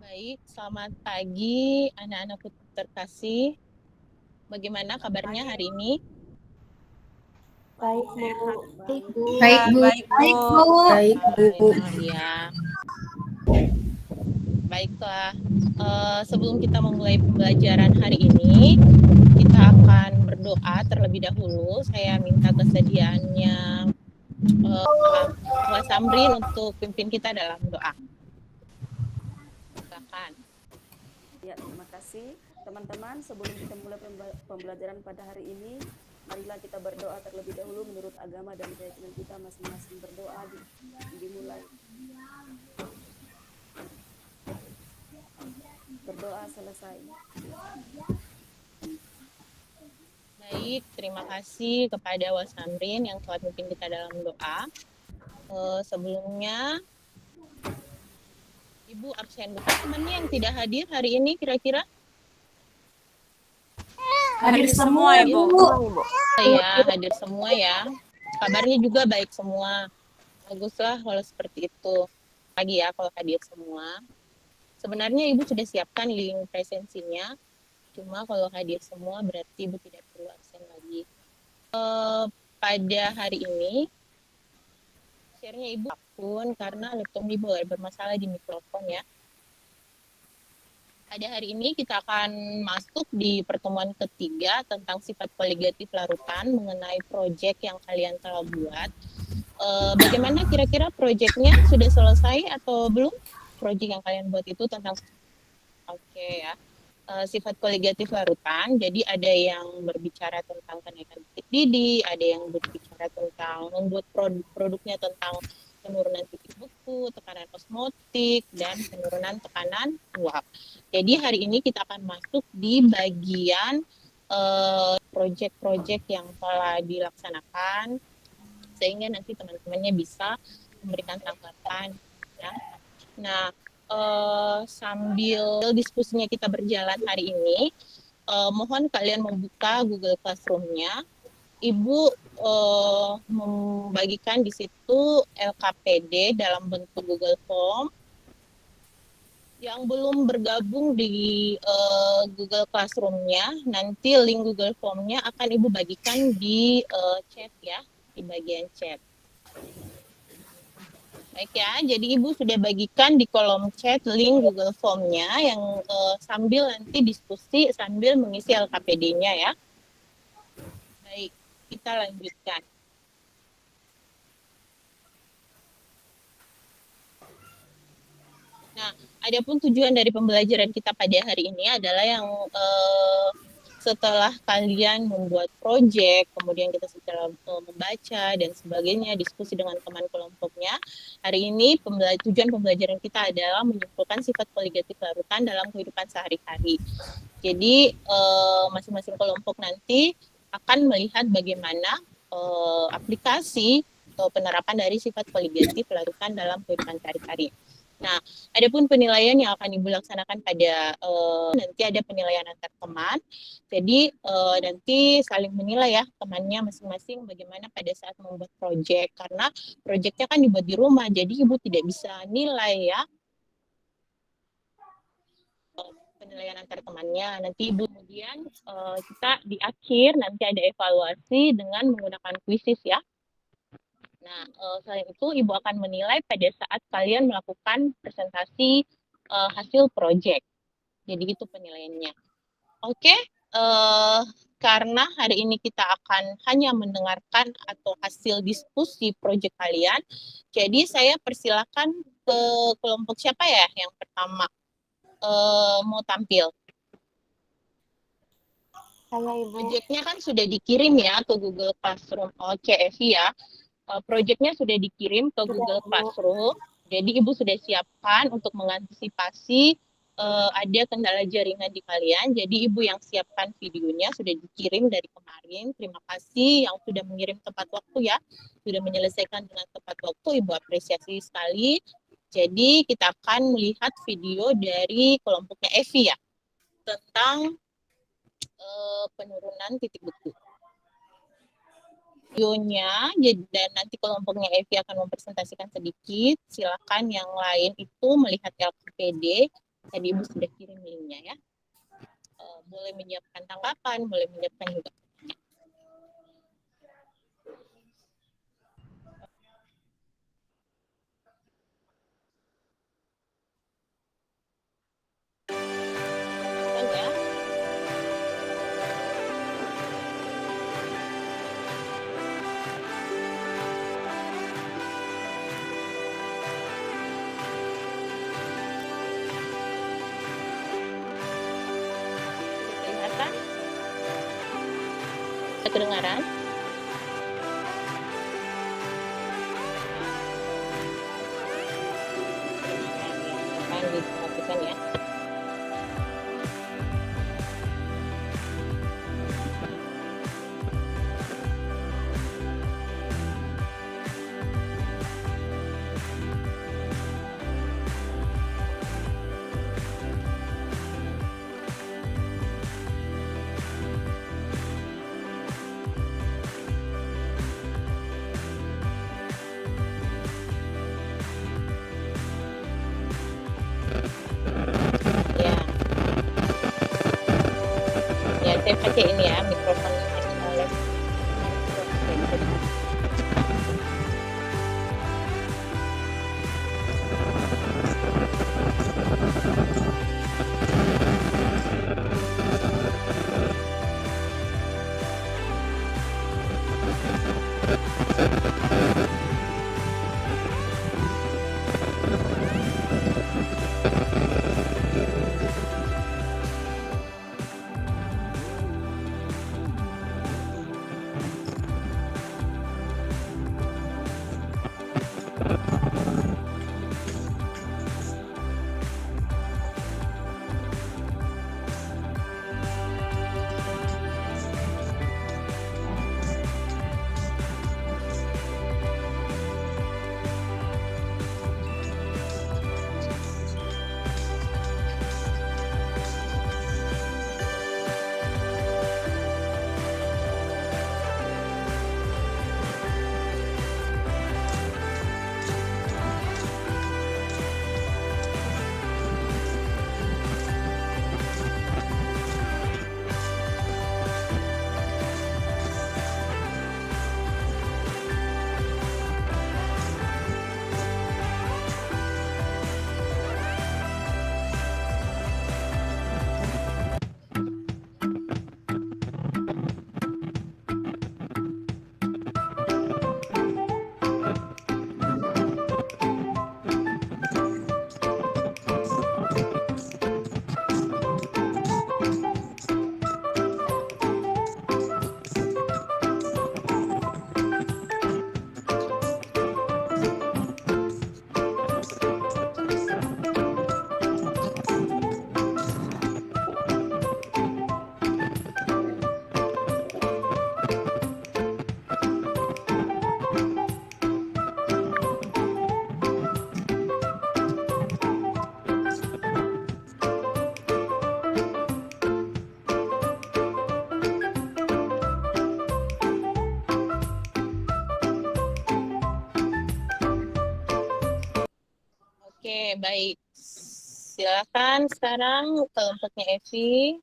Baik, selamat pagi anak-anakku terkasih. Bagaimana kabarnya hari ini? Baik, Bu. Baik, Bu. Baik, Bu. Baik, Bu. Baik, Bu. Ya, baiklah. Sebelum kita memulai pembelajaran hari ini, kita akan berdoa terlebih dahulu. Saya minta kesediaannya Wak Samrin untuk pimpin kita dalam doa. Silakan. Ya, terima kasih. Teman-teman, sebelum kita mulai pembelajaran pada hari ini, marilah kita berdoa terlebih dahulu menurut agama dan keyakinan kita masing-masing. Berdoa dimulai. Berdoa selesai. Baik, terima kasih kepada Wak Samrin yang telah memimpin kita dalam doa. Sebelumnya, Ibu absen. Teman-teman yang tidak hadir hari ini kira-kira? Hadir semua, Ibu. Ya, hadir semua ya. Kabarnya juga baik semua. Baguslah kalau seperti itu. Lagi ya kalau hadir semua. Sebenarnya Ibu sudah siapkan link presensinya. Cuma kalau hadir semua berarti Ibu tidak perlu absen lagi. Pada hari ini, share-nya Ibu pun karena laptop Ibu bermasalah di mikrofon ya. Pada hari ini kita akan masuk di pertemuan ketiga tentang sifat koligatif larutan mengenai proyek yang kalian telah buat. Bagaimana kira-kira proyeknya sudah selesai atau belum? Proyek yang kalian buat itu tentang ya. Sifat koligatif larutan. Jadi ada yang berbicara tentang kenaikan titik didih, ada yang berbicara tentang membuat produknya tentang penurunan titik beku, tekanan osmotik, dan penurunan tekanan uap. Jadi hari ini kita akan masuk di bagian proyek-proyek yang telah dilaksanakan, sehingga nanti teman-temannya bisa memberikan tanggapan. Ya. Nah, sambil diskusinya kita berjalan hari ini, mohon kalian membuka Google Classroom-nya. Ibu membagikan di situ LKPD dalam bentuk Google Form. Yang belum bergabung di Google Classroom-nya, nanti link Google Form-nya akan Ibu bagikan di chat ya, di bagian chat. Baik ya, jadi Ibu sudah bagikan di kolom chat link Google Form-nya yang sambil nanti diskusi sambil mengisi LKPD-nya ya. Baik, kita lanjutkan. Nah, adapun tujuan dari pembelajaran kita pada hari ini adalah yang setelah kalian membuat proyek, kemudian kita secara membaca dan sebagainya, diskusi dengan teman kelompoknya. Hari ini tujuan pembelajaran kita adalah menyimpulkan sifat koligatif larutan dalam kehidupan sehari-hari. Jadi masing-masing kelompok nanti akan melihat bagaimana aplikasi atau penerapan dari sifat koligatif larutan dalam kehidupan sehari-hari. Nah, adapun penilaian yang akan Ibu laksanakan pada nanti ada penilaian antar teman. Jadi nanti saling menilai ya temannya masing-masing bagaimana pada saat membuat proyek, karena proyeknya kan dibuat di rumah, jadi Ibu tidak bisa nilai ya penilaian antar temannya. Nanti Ibu kemudian kita di akhir nanti ada evaluasi dengan menggunakan kuisis ya. Nah, selain itu Ibu akan menilai pada saat kalian melakukan presentasi hasil proyek. Jadi itu penilaiannya. Oke, karena hari ini kita akan hanya mendengarkan atau hasil diskusi proyek kalian, jadi saya persilakan ke kelompok siapa ya yang pertama mau tampil. Saya, Ibu. Proyeknya kan sudah dikirim ya ke Google Classroom. Oke, Evi ya. Proyeknya sudah dikirim ke Google Classroom. Jadi Ibu sudah siapkan untuk mengantisipasi ada kendala jaringan di kalian. Jadi Ibu yang siapkan videonya sudah dikirim dari kemarin. Terima kasih yang sudah mengirim tepat waktu ya. Sudah menyelesaikan dengan tepat waktu. Ibu apresiasi sekali. Jadi kita akan melihat video dari kelompoknya Evi ya. Tentang penurunan titik beku. Videonya dan nanti kelompoknya Evi akan mempresentasikan sedikit. Silakan yang lain itu melihat LKPD Tadi Ibu sudah kirim linknya ya. Boleh menyiapkan tanggapan, boleh menyiapkan juga. Ya. Kelihatan? Bisa kedengaran? Akan diperhatikan ya. Ya, ya saya pakai ini ya mikrofonnya Mas Alex. Oke, baik. Silakan sekarang kelompoknya Evi.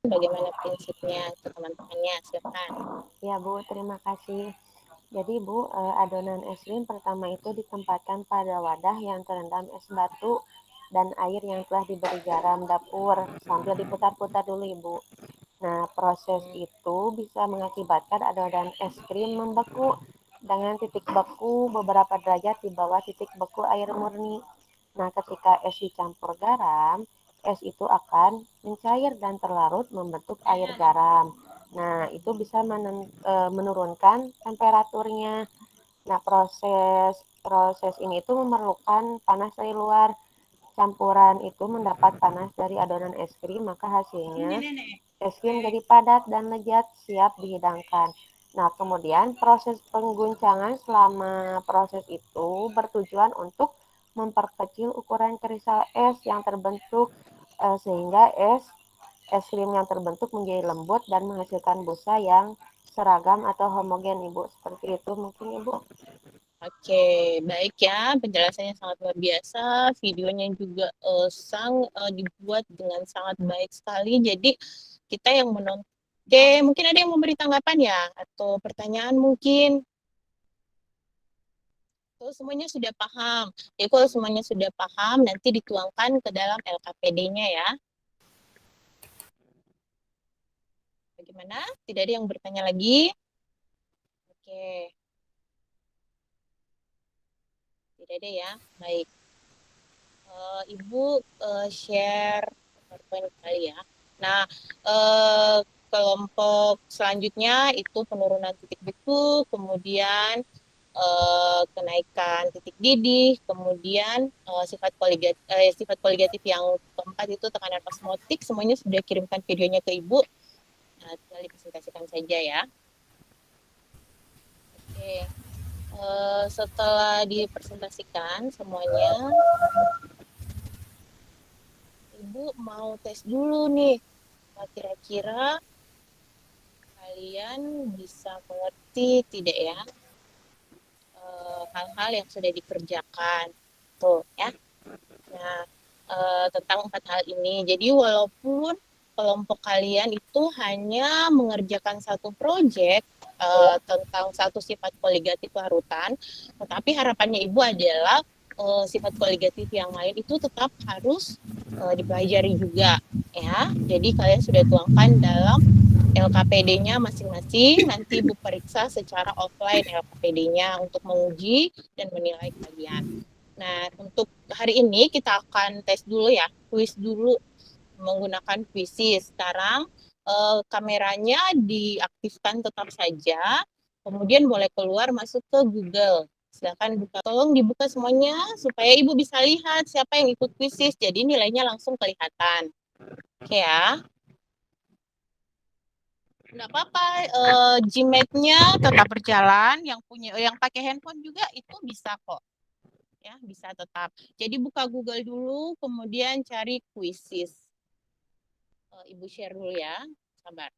Bagaimana prinsipnya ke teman-temannya? Silakan. Ya Bu, terima kasih. Jadi Bu, adonan es krim pertama itu ditempatkan pada wadah yang terendam es batu dan air yang telah diberi garam dapur sambil diputar-putar dulu Ibu. Nah, proses itu bisa mengakibatkan adonan es krim membeku dengan titik beku beberapa derajat di bawah titik beku air murni. Nah, ketika es dicampur garam, es itu akan mencair dan terlarut membentuk air garam. Nah, itu bisa menurunkan temperaturnya. Nah, proses ini itu memerlukan panas dari luar. Campuran itu mendapat panas dari adonan es krim, maka hasilnya es krim jadi padat dan lezat, siap dihidangkan. Nah, kemudian proses pengguncangan selama proses itu bertujuan untuk memperkecil ukuran kristal es yang terbentuk sehingga es krim yang terbentuk menjadi lembut dan menghasilkan busa yang seragam atau homogen Ibu. Seperti itu mungkin Ibu. Oke, baik ya, penjelasannya sangat luar biasa, videonya juga dibuat dengan sangat baik sekali. Jadi kita yang menonton, oke, mungkin ada yang memberi tanggapan ya atau pertanyaan mungkin. Kalau semuanya sudah paham, ya kalau semuanya sudah paham, nanti dituangkan ke dalam LKPD-nya ya. Bagaimana? Tidak ada yang bertanya lagi? Oke. Tidak ada ya, baik. Ibu share PowerPoint kali ya. Nah, kelompok selanjutnya itu penurunan titik buku, kemudian kenaikan titik didih, kemudian sifat koligatif yang keempat itu tekanan osmotik, semuanya sudah kirimkan videonya ke Ibu. Nah, tinggal dipresentasikan saja ya. Oke. Setelah dipresentasikan semuanya, Ibu mau tes dulu nih, kira-kira kalian bisa mengerti tidak ya hal-hal yang sudah dikerjakan tuh ya. Nah, tentang 4 hal ini. Jadi walaupun kelompok kalian itu hanya mengerjakan satu proyek tentang satu sifat koligatif larutan, tetapi harapannya Ibu adalah sifat koligatif yang lain itu tetap harus dipelajari juga ya. Jadi kalian sudah tuangkan dalam LKPD-nya masing-masing, nanti Ibu periksa secara offline LKPD-nya untuk menguji dan menilai kalian. Nah, untuk hari ini kita akan tes dulu ya, kuis dulu menggunakan Quizzes. Sekarang kameranya diaktifkan tetap saja, kemudian boleh keluar masuk ke Google. Silakan buka, tolong dibuka semuanya supaya Ibu bisa lihat siapa yang ikut Quizzes, jadi nilainya langsung kelihatan. Oke ya. Nggak apa-apa, Gmail-nya tetap berjalan, yang pakai handphone juga itu bisa kok. Ya, bisa tetap. Jadi buka Google dulu, kemudian cari Quizzes. Ibu share dulu ya, sabar.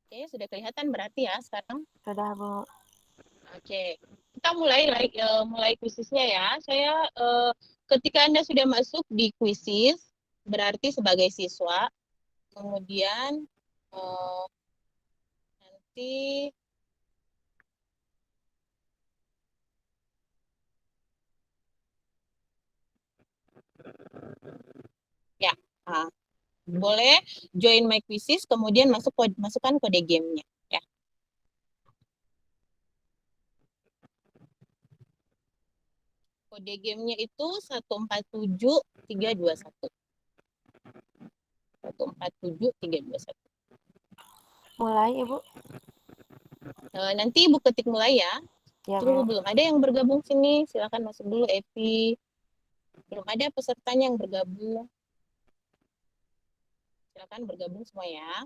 Oke, sudah kelihatan berarti ya sekarang? Sudah, Bu. Oke, kita mulai Quizzes-nya ya. Ketika Anda sudah masuk di Quizzes, berarti sebagai siswa, kemudian nanti ya, boleh join my Quizzes, kemudian masukkan kode gamenya ya. Kode gamenya itu 147321. 147321. Mulai, Ibu. Nanti Ibu ketik mulai ya. Ya, Tunggu, Bu. belum ada yang bergabung sini. Silakan masuk dulu, Evi. Belum ada pesertanya yang bergabung. Silakan bergabung semua ya.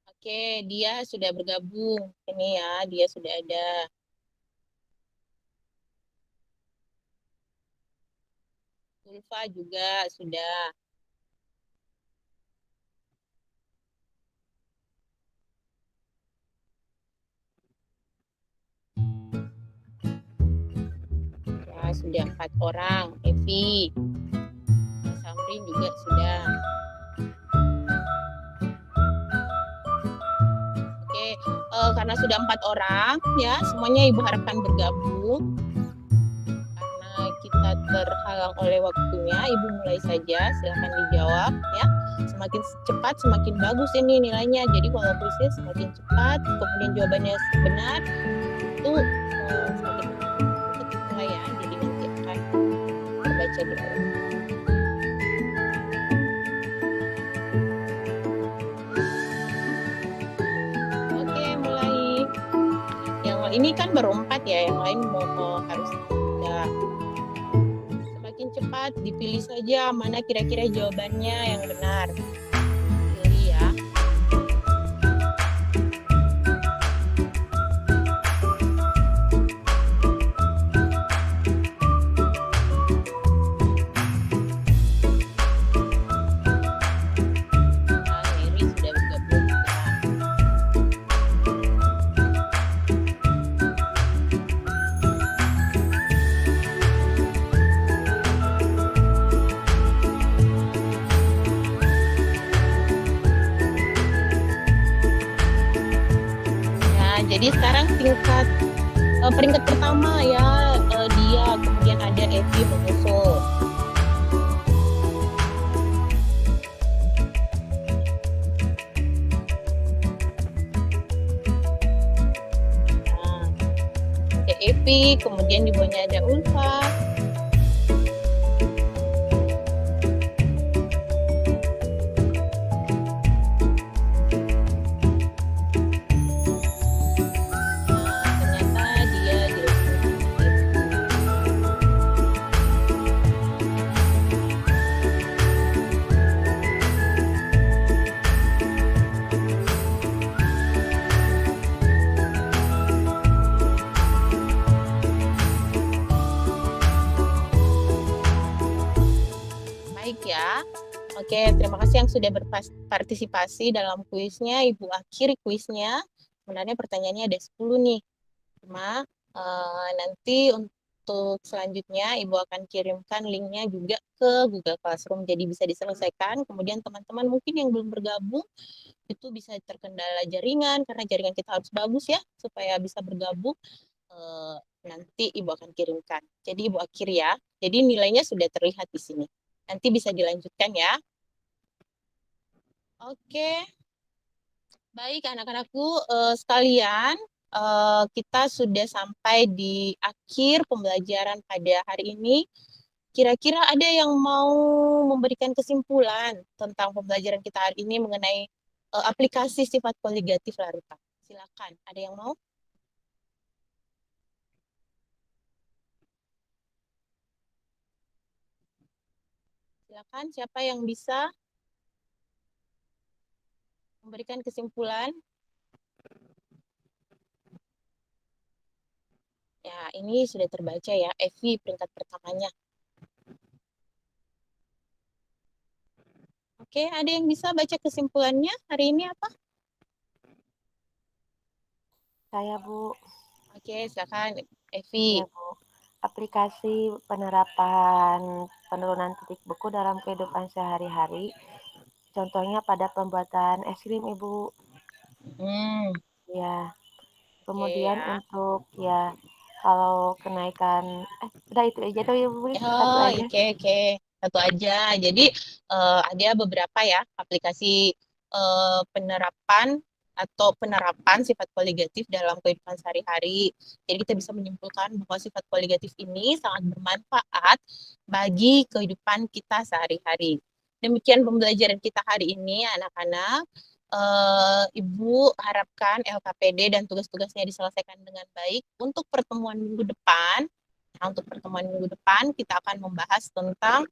Oke, dia sudah bergabung. Ini ya, dia sudah ada. Ulfa juga sudah. Ya, sudah 4 orang. Evi. Samrin juga sudah. Oke, karena sudah 4 orang ya, semuanya Ibu harapkan bergabung. Karena kita terhalang oleh waktunya, Ibu mulai saja, silakan dijawab ya. Semakin cepat semakin bagus ini nilainya. Jadi kalau kuisnya semakin cepat, kemudian jawabannya benar, itu semakin cepat mulai ya. Jadi nanti akan terbaca di bawah. Oke, mulai. Yang ini kan baru 4 ya, yang lain harus tidak. Semakin cepat dipilih saja mana kira-kira jawabannya yang benar. Pilih ya. Jadi sekarang tingkat peringkat pertama ya dia, kemudian ada Evi menyusul. Nah, ada Evi, kemudian di bawahnya ada Ulfa. Ternyata dia baik ya. Oke, terima kasih yang sudah berpartisipasi dalam kuisnya. Ibu akhiri kuisnya. Sebenarnya pertanyaannya ada 10 nih. Cuma nanti untuk selanjutnya Ibu akan kirimkan linknya juga ke Google Classroom. Jadi bisa diselesaikan. Kemudian teman-teman mungkin yang belum bergabung itu bisa terkendala jaringan. Karena jaringan kita harus bagus ya. Supaya bisa bergabung. Nanti Ibu akan kirimkan. Jadi Ibu akhiri ya. Jadi nilainya sudah terlihat di sini. Nanti bisa dilanjutkan ya. Oke. Baik anak-anakku sekalian, kita sudah sampai di akhir pembelajaran pada hari ini. Kira-kira ada yang mau memberikan kesimpulan tentang pembelajaran kita hari ini mengenai aplikasi sifat koligatif larutan? Silakan, ada yang mau? Silakan, siapa yang bisa memberikan kesimpulan? Ya, ini sudah terbaca ya, Evi peringkat pertamanya. Oke, ada yang bisa baca kesimpulannya hari ini apa? Saya, Bu. Oke, silakan Evi. Ya, Bu. Aplikasi penerapan penurunan titik beku dalam kehidupan sehari-hari. Contohnya pada pembuatan es krim, Ibu. Ya. Kemudian ya. untuk ya kalau kenaikan udah itu aja tuh ya Bu, satu Oh, aja. oke. Satu aja. Jadi ada beberapa ya aplikasi penerapan atau penerapan sifat koligatif dalam kehidupan sehari-hari. Jadi kita bisa menyimpulkan bahwa sifat koligatif ini sangat bermanfaat bagi kehidupan kita sehari-hari. Demikian pembelajaran kita hari ini, anak-anak. Ibu harapkan LKPD dan tugas-tugasnya diselesaikan dengan baik. Untuk pertemuan minggu depan, untuk pertemuan minggu depan kita akan membahas tentang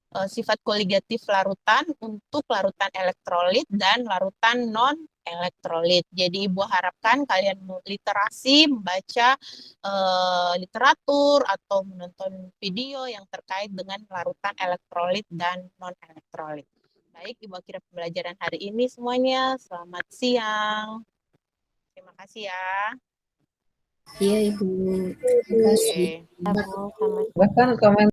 sifat koligatif larutan untuk larutan elektrolit dan larutan non elektrolit. Jadi Ibu harapkan kalian literasi, membaca literatur atau menonton video yang terkait dengan larutan elektrolit dan non elektrolit. Baik, Ibu akhiri pembelajaran hari ini semuanya. Selamat siang. Terima kasih ya. Iya, Ibu. Terima kasih. Ya, Bu, sama Bahkan komen